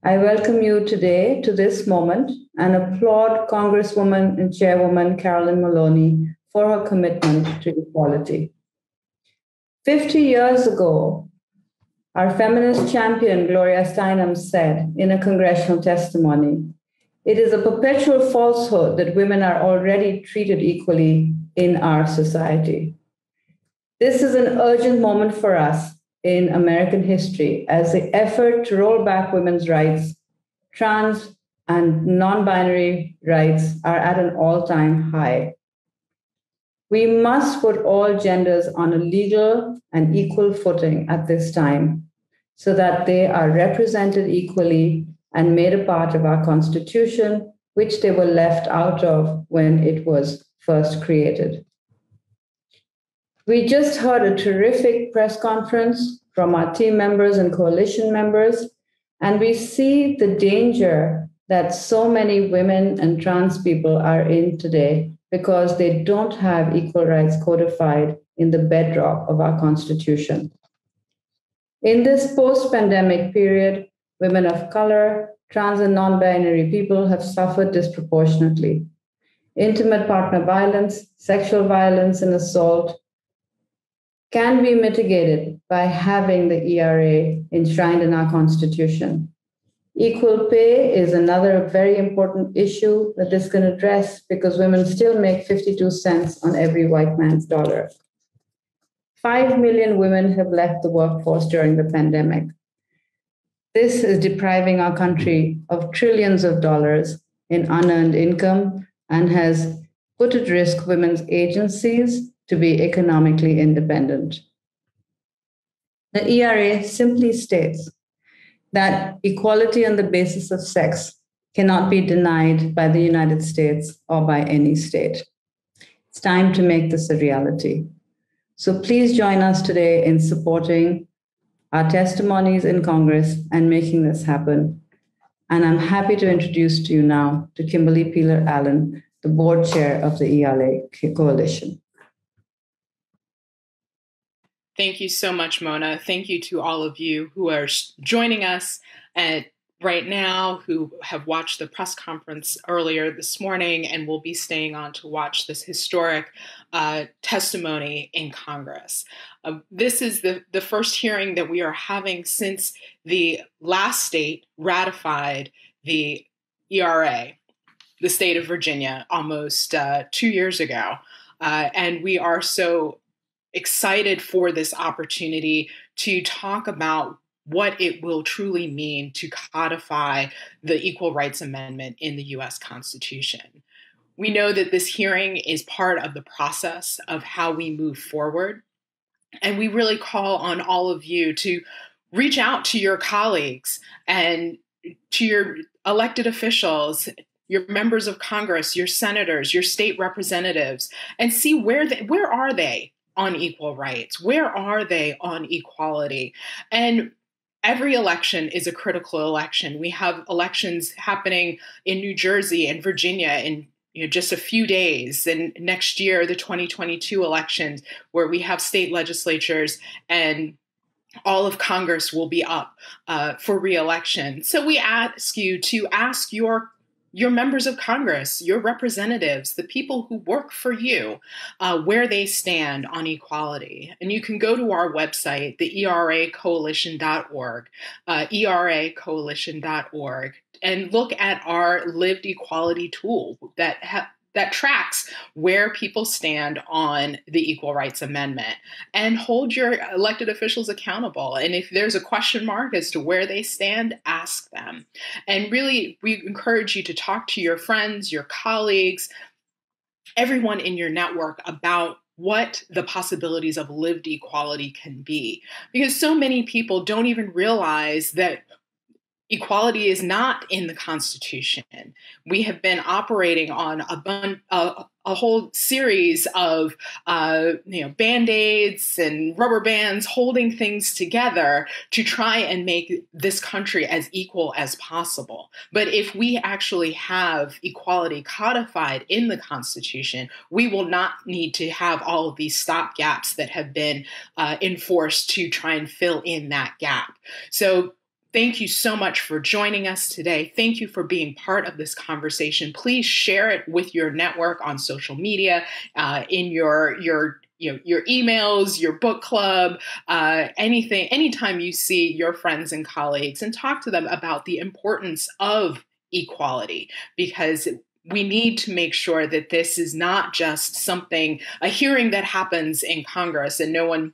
I welcome you today to this moment and applaud Congresswoman and Chairwoman Carolyn Maloney for her commitment to equality. 50 years ago, our feminist champion Gloria Steinem said in a congressional testimony, "It is a perpetual falsehood that women are already treated equally in our society." This is an urgent moment for us in American history as the effort to roll back women's rights, trans and non-binary rights are at an all-time high. We must put all genders on a legal and equal footing at this time so that they are represented equally and made a part of our Constitution, which they were left out of when it was first created. We just heard a terrific press conference from our team members and coalition members, and we see the danger that so many women and trans people are in today because they don't have equal rights codified in the bedrock of our Constitution. In this post-pandemic period, women of color, trans and non-binary people have suffered disproportionately. Intimate partner violence, sexual violence, and assault can be mitigated by having the ERA enshrined in our Constitution. Equal pay is another very important issue that this can address because women still make 52 cents on every white man's dollar. 5 million women have left the workforce during the pandemic. This is depriving our country of trillions of dollars in unearned income and has put at risk women's agencies to be economically independent. The ERA simply states that equality on the basis of sex cannot be denied by the United States or by any state. It's time to make this a reality. So please join us today in supporting our testimonies in Congress and making this happen. And I'm happy to introduce to you now to Kimberly Peeler-Allen, the board chair of the ELA Coalition. Thank you so much, Mona. Thank you to all of you who are joining us right now, who have watched the press conference earlier this morning and will be staying on to watch this historic testimony in Congress. This is the first hearing that we are having since the last state ratified the ERA, the state of Virginia, almost 2 years ago. And we are so excited for this opportunity to talk about what it will truly mean to codify the Equal Rights Amendment in the U.S. Constitution. We know that this hearing is part of the process of how we move forward, and we really call on all of you to reach out to your colleagues and to your elected officials, your members of Congress, your senators, your state representatives, and see where are they on equal rights? Where are they on equality? And every election is a critical election. We have elections happening in New Jersey and Virginia in just a few days. And next year, the 2022 elections, where we have state legislatures and all of Congress will be up for re-election. So we ask you to ask your members of Congress, your representatives, the people who work for you, where they stand on equality. And you can go to our website, the eracoalition.org, eracoalition.org, and look at our lived equality tool that tracks where people stand on the Equal Rights Amendment, and hold your elected officials accountable. And if there's a question mark as to where they stand, ask them. And really, we encourage you to talk to your friends, your colleagues, everyone in your network about what the possibilities of lived equality can be. Because so many people don't even realize that equality is not in the Constitution. We have been operating on a whole series of Band-Aids and rubber bands holding things together to try and make this country as equal as possible. But if we actually have equality codified in the Constitution, we will not need to have all of these stopgaps that have been enforced to try and fill in that gap. So Thank you so much for joining us today. Thank you for being part of this conversation. Please share it with your network on social media, in your emails, your book club, anything, anytime you see your friends and colleagues, and talk to them about the importance of equality, because we need to make sure that this is not just a hearing that happens in Congress and no one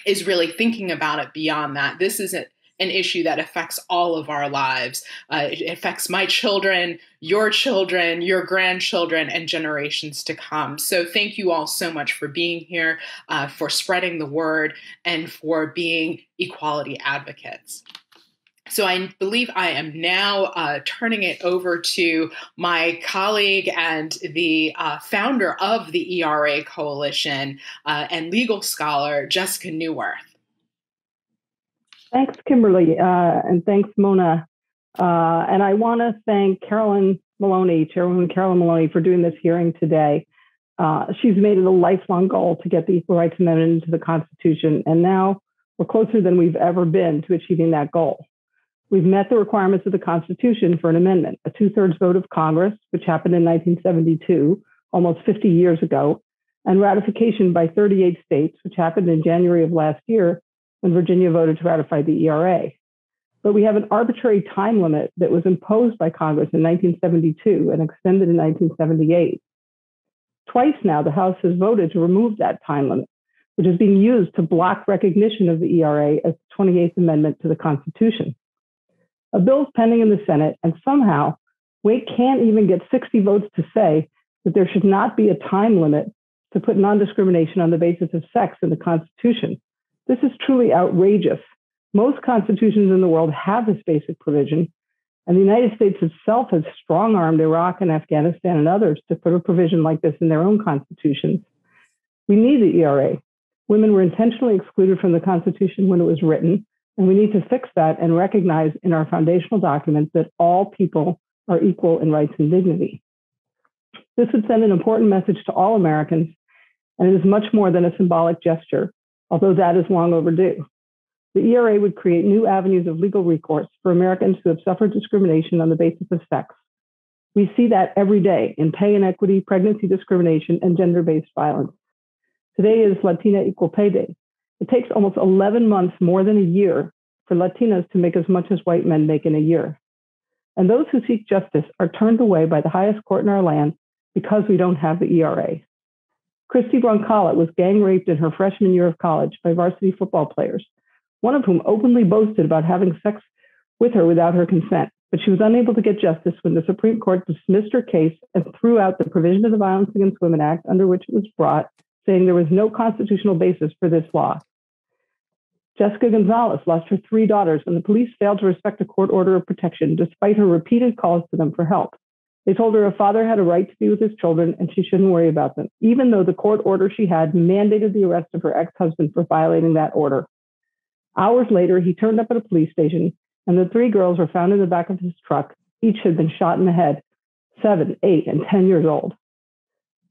is really thinking about it beyond that. This is an issue that affects all of our lives. It affects my children, your grandchildren, and generations to come. So thank you all so much for being here, for spreading the word, and for being equality advocates. So I believe I am now turning it over to my colleague and the founder of the ERA Coalition and legal scholar, Jessica Newirth. Thanks, Kimberly, and thanks, Mona. And I want to thank Chairwoman Carolyn Maloney, for doing this hearing today. She's made it a lifelong goal to get the Equal Rights Amendment into the Constitution, and now we're closer than we've ever been to achieving that goal. We've met the requirements of the Constitution for an amendment, a 2/3 vote of Congress, which happened in 1972, almost 50 years ago, and ratification by 38 states, which happened in January of last year when Virginia voted to ratify the ERA. But we have an arbitrary time limit that was imposed by Congress in 1972 and extended in 1978. Twice now, the House has voted to remove that time limit, which is being used to block recognition of the ERA as the 28th Amendment to the Constitution. A bill is pending in the Senate, and somehow we can't even get 60 votes to say that there should not be a time limit to put non-discrimination on the basis of sex in the Constitution. This is truly outrageous. Most constitutions in the world have this basic provision, and the United States itself has strong-armed Iraq and Afghanistan and others to put a provision like this in their own constitutions. We need the ERA. Women were intentionally excluded from the Constitution when it was written, and we need to fix that and recognize in our foundational documents that all people are equal in rights and dignity. This would send an important message to all Americans, and it is much more than a symbolic gesture, although that is long overdue. The ERA would create new avenues of legal recourse for Americans who have suffered discrimination on the basis of sex. We see that every day in pay inequity, pregnancy discrimination, and gender-based violence. Today is Latina Equal Pay Day. It takes almost 11 months, more than a year, for Latinas to make as much as white men make in a year. And those who seek justice are turned away by the highest court in our land because we don't have the ERA. Christy Broncolet was gang raped in her freshman year of college by varsity football players, one of whom openly boasted about having sex with her without her consent. But she was unable to get justice when the Supreme Court dismissed her case and threw out the provision of the Violence Against Women Act under which it was brought, saying there was no constitutional basis for this law. Jessica Gonzalez lost her 3 daughters when the police failed to respect a court order of protection despite her repeated calls to them for help. They told her father had a right to be with his children and she shouldn't worry about them, even though the court order she had mandated the arrest of her ex-husband for violating that order. Hours later, he turned up at a police station and the 3 girls were found in the back of his truck. Each had been shot in the head, 7, 8, and 10 years old.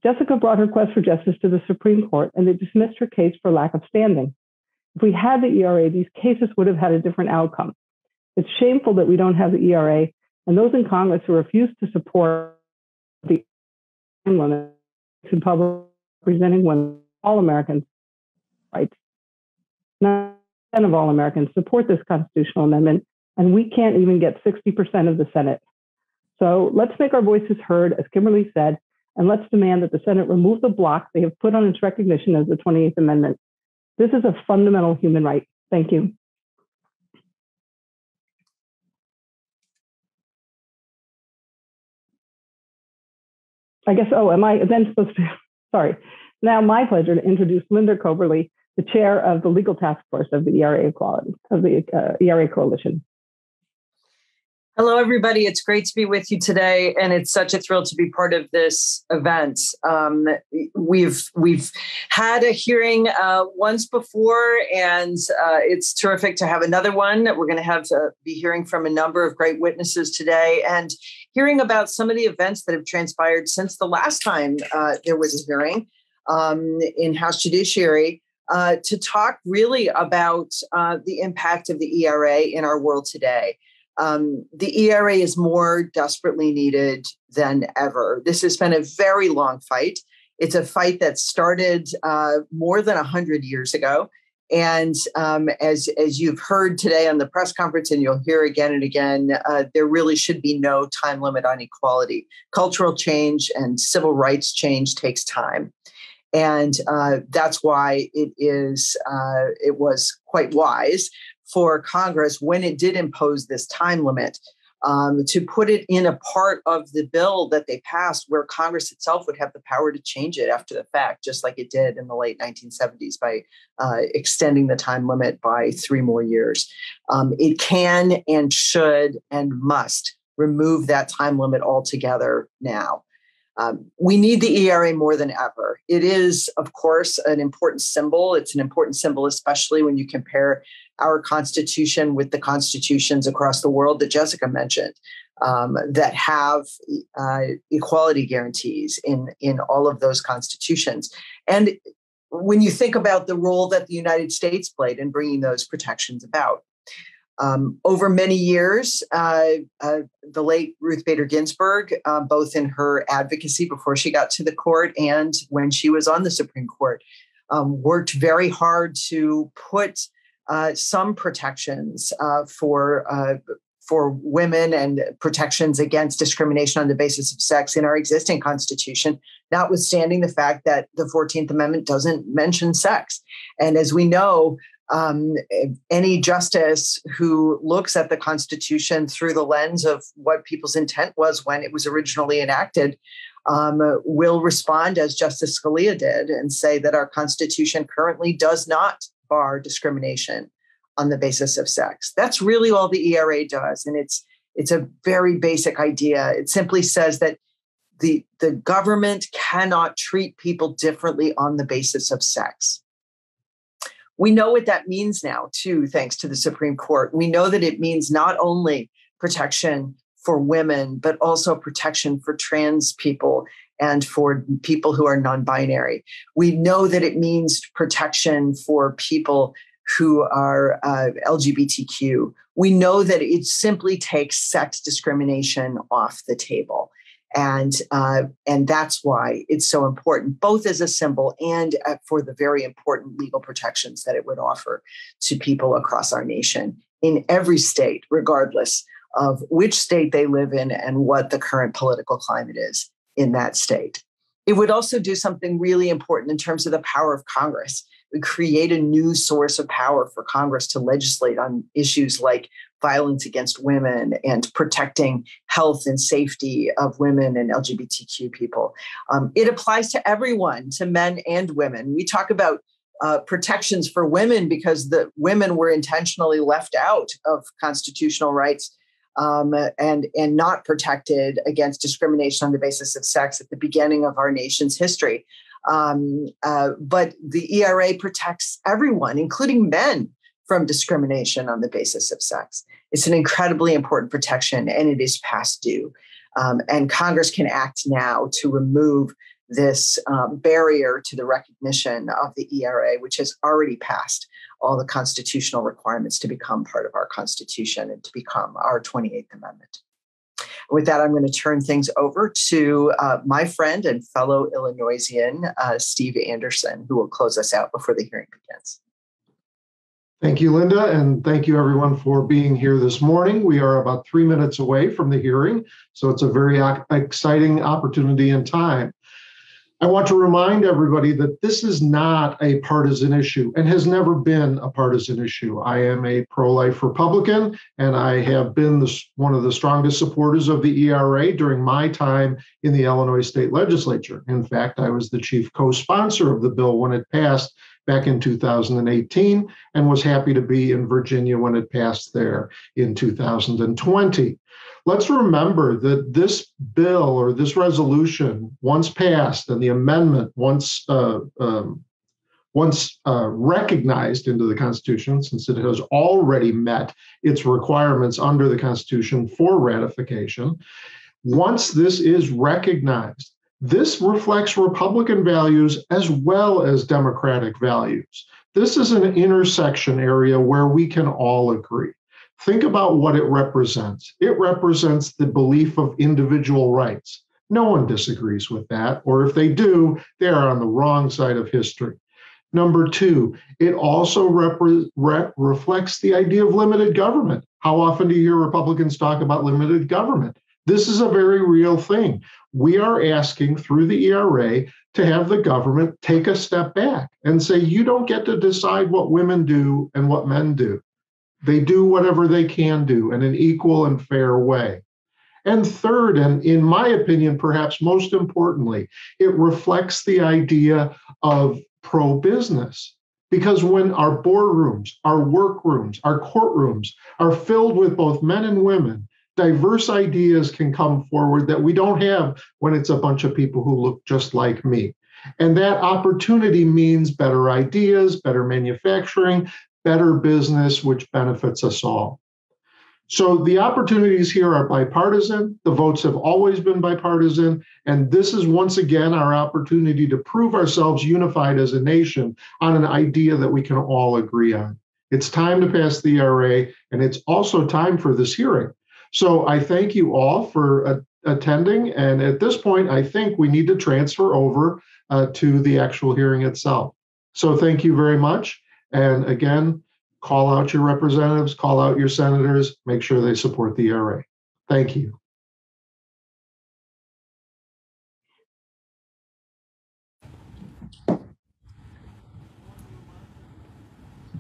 Jessica brought her quest for justice to the Supreme Court and they dismissed her case for lack of standing. If we had the ERA, these cases would have had a different outcome. It's shameful that we don't have the ERA, and those in Congress who refuse to support the women in public representing women, all Americans' rights. None of all Americans support this constitutional amendment, and we can't even get 60% of the Senate. So let's make our voices heard, as Kimberly said, and let's demand that the Senate remove the block they have put on its recognition as the 28th Amendment. This is a fundamental human right. Thank you. I guess, am I then supposed to, sorry. Now my pleasure to introduce Linda Coberly, the chair of the legal task force of the ERA Equality, of the ERA Coalition. Hello, everybody. It's great to be with you today, and it's such a thrill to be part of this event. We've had a hearing once before, and it's terrific to have another one. We're going to have to be hearing from a number of great witnesses today and hearing about some of the events that have transpired since the last time there was a hearing in House Judiciary. to talk really about the impact of the ERA in our world today. The ERA is more desperately needed than ever. This has been a very long fight. It's a fight that started more than 100 years ago. And as you've heard today on the press conference, and you'll hear again and again, there really should be no time limit on equality. Cultural change and civil rights change takes time. And that's why it was quite wise for Congress, when it did impose this time limit, to put it in a part of the bill that they passed where Congress itself would have the power to change it after the fact, just like it did in the late 1970s by extending the time limit by 3 more years. It can and should and must remove that time limit altogether now. We need the ERA more than ever. It is, of course, an important symbol. It's an important symbol, especially when you compare our Constitution with the constitutions across the world that Jessica mentioned, that have equality guarantees in all of those constitutions. And when you think about the role that the United States played in bringing those protections about, over many years, the late Ruth Bader Ginsburg, both in her advocacy before she got to the court and when she was on the Supreme Court, worked very hard to put some protections for women and protections against discrimination on the basis of sex in our existing Constitution, notwithstanding the fact that the 14th Amendment doesn't mention sex. And as we know, any justice who looks at the Constitution through the lens of what people's intent was when it was originally enacted will respond as Justice Scalia did and say that our Constitution currently does not bar discrimination on the basis of sex. That's really all the ERA does. And it's a very basic idea. It simply says that the government cannot treat people differently on the basis of sex. We know what that means now, too, thanks to the Supreme Court. We know that it means not only protection for women, but also protection for trans people and for people who are non-binary. We know that it means protection for people who are LGBTQ. We know that it simply takes sex discrimination off the table. And that's why it's so important, both as a symbol and for the very important legal protections that it would offer to people across our nation in every state, regardless of which state they live in and what the current political climate is in that state. It would also do something really important in terms of the power of Congress. It would create a new source of power for Congress to legislate on issues like violence against women and protecting health and safety of women and LGBTQ people. It applies to everyone, to men and women. We talk about protections for women because the women were intentionally left out of constitutional rights and not protected against discrimination on the basis of sex at the beginning of our nation's history. But the ERA protects everyone, including men, from discrimination on the basis of sex. It's an incredibly important protection, and it is past due. And Congress can act now to remove this barrier to the recognition of the ERA, which has already passed all the constitutional requirements to become part of our Constitution and to become our 28th Amendment. With that, I'm going to turn things over to my friend and fellow Illinoisian, Steve Andersson, who will close us out before the hearing begins. Thank you, Linda, and thank you everyone for being here this morning. We are about 3 minutes away from the hearing, so it's a very exciting opportunity and time. I want to remind everybody that this is not a partisan issue and has never been a partisan issue. I am a pro-life Republican, and I have been one of the strongest supporters of the ERA during my time in the Illinois State Legislature. In fact, I was the chief co-sponsor of the bill when it passed back in 2018 and was happy to be in Virginia when it passed there in 2020. Let's remember that this bill or this resolution, once passed and the amendment once recognized into the Constitution, since it has already met its requirements under the Constitution for ratification, once this is recognized, This reflects Republican values as well as Democratic values. This is an intersection area where we can all agree. Think about what it represents. It represents the belief of individual rights. No one disagrees with that, or if they do, they are on the wrong side of history. Number two, it also reflects the idea of limited government. How often do you hear Republicans talk about limited government? This is a very real thing. We are asking through the ERA to have the government take a step back and say, you don't get to decide what women do and what men do. They do whatever they can do in an equal and fair way. And third, and in my opinion, perhaps most importantly, it reflects the idea of pro-business. Because when our boardrooms, our workrooms, our courtrooms are filled with both men and women, diverse ideas can come forward that we don't have when it's a bunch of people who look just like me. And that opportunity means better ideas, better manufacturing, better business, which benefits us all. So the opportunities here are bipartisan. The votes have always been bipartisan. And this is once again our opportunity to prove ourselves unified as a nation on an idea that we can all agree on. It's time to pass the ERA, and it's also time for this hearing. So I thank you all for attending. And at this point, I think we need to transfer over to the actual hearing itself. So thank you very much. And again, call out your representatives, call out your senators, make sure they support the ERA. Thank you.